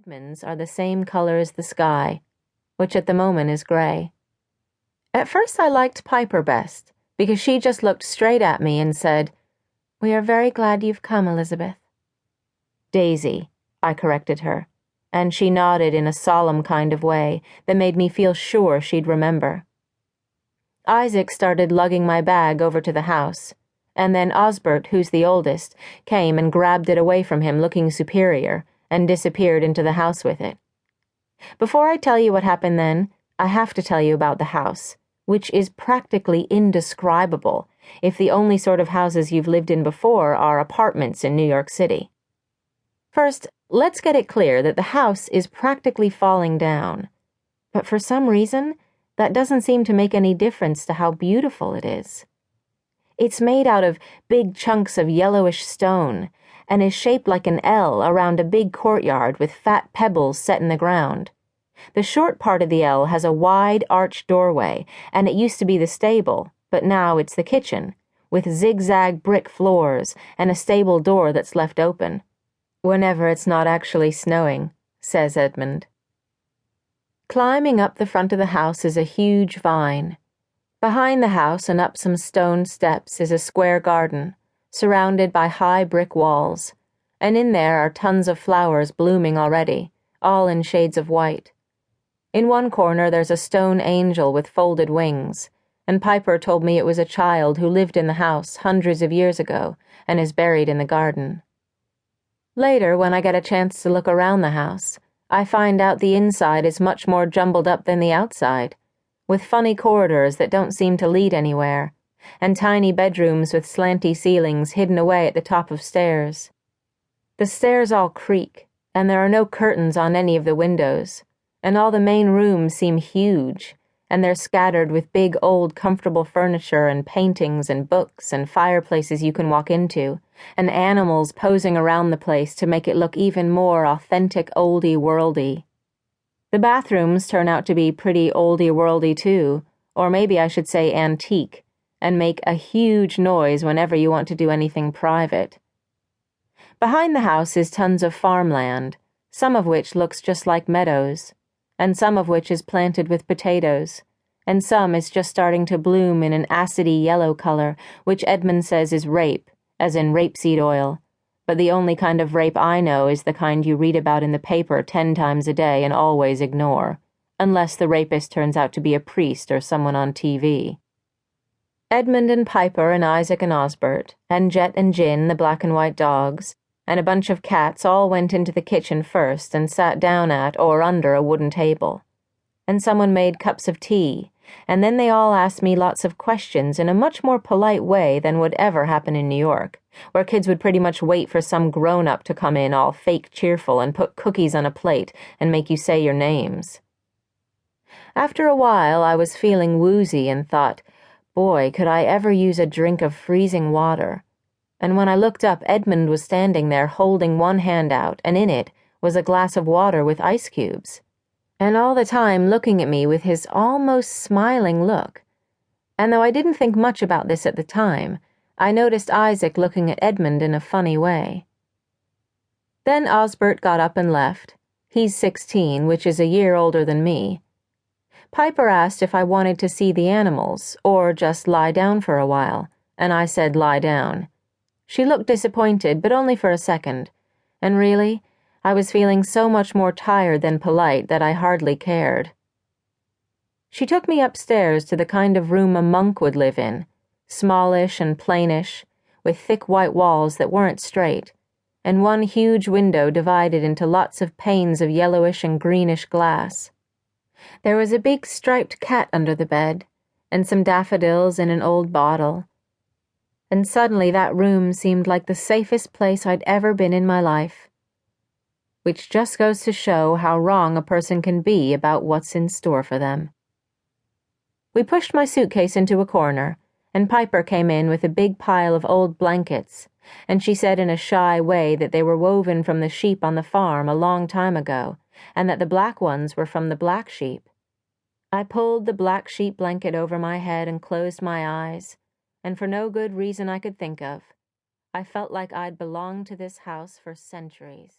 Edmond's are the same color as the sky, which at the moment is gray. At first I liked Piper best, because she just looked straight at me and said, "We are very glad you've come, Elizabeth." "Daisy," I corrected her, and she nodded in a solemn kind of way that made me feel sure she'd remember. Isaac started lugging my bag over to the house, and then Osbert, who's the oldest, came and grabbed it away from him looking superior, and disappeared into the house with it. Before I tell you what happened then, I have to tell you about the house, which is practically indescribable if the only sort of houses you've lived in before are apartments in New York City. First, let's get it clear that the house is practically falling down, but for some reason, that doesn't seem to make any difference to how beautiful it is. It's made out of big chunks of yellowish stone, and is shaped like an L around a big courtyard with fat pebbles set in the ground. The short part of the L has a wide arched doorway, and it used to be the stable, but now it's the kitchen, with zigzag brick floors and a stable door that's left open. "Whenever it's not actually snowing," says Edmond. Climbing up the front of the house is a huge vine. Behind the house and up some stone steps is a square garden, surrounded by high brick walls, and in there are tons of flowers blooming already, all in shades of white. In one corner there's a stone angel with folded wings, and Piper told me it was a child who lived in the house hundreds of years ago and is buried in the garden. Later, when I get a chance to look around the house, I find out the inside is much more jumbled up than the outside, with funny corridors that don't seem to lead anywhere, and tiny bedrooms with slanty ceilings hidden away at the top of stairs. The stairs all creak, and there are no curtains on any of the windows, and all the main rooms seem huge, and they're scattered with big old comfortable furniture and paintings and books and fireplaces you can walk into, and animals posing around the place to make it look even more authentic oldie-worldy. The bathrooms turn out to be pretty oldie-worldy too, or maybe I should say antique, and make a huge noise whenever you want to do anything private. Behind the house is tons of farmland, some of which looks just like meadows, and some of which is planted with potatoes, and some is just starting to bloom in an acidy yellow color, which Edmond says is rape, as in rapeseed oil, but the only kind of rape I know is the kind you read about in the paper 10 times a day and always ignore, unless the rapist turns out to be a priest or someone on TV. Edmond and Piper and Isaac and Osbert, and Jet and Jin, the black and white dogs, and a bunch of cats all went into the kitchen first and sat down at or under a wooden table. And someone made cups of tea, and then they all asked me lots of questions in a much more polite way than would ever happen in New York, where kids would pretty much wait for some grown-up to come in all fake cheerful and put cookies on a plate and make you say your names. After a while I was feeling woozy and thought, boy, could I ever use a drink of freezing water. And when I looked up, Edmond was standing there holding one hand out, and in it was a glass of water with ice cubes, and all the time looking at me with his almost smiling look. And though I didn't think much about this at the time, I noticed Isaac looking at Edmond in a funny way. Then Osbert got up and left. He's 16, which is a year older than me. Piper asked if I wanted to see the animals, or just lie down for a while, and I said lie down. She looked disappointed, but only for a second, and really, I was feeling so much more tired than polite that I hardly cared. She took me upstairs to the kind of room a monk would live in, smallish and plainish, with thick white walls that weren't straight, and one huge window divided into lots of panes of yellowish and greenish glass. There was a big striped cat under the bed, and some daffodils in an old bottle, and suddenly that room seemed like the safest place I'd ever been in my life. Which just goes to show how wrong a person can be about what's in store for them. We pushed my suitcase into a corner, and Piper came in with a big pile of old blankets, and she said in a shy way that they were woven from the sheep on the farm a long time ago, and that the black ones were from the black sheep. I pulled the black sheep blanket over my head and closed my eyes, and for no good reason I could think of, I felt like I'd belonged to this house for centuries.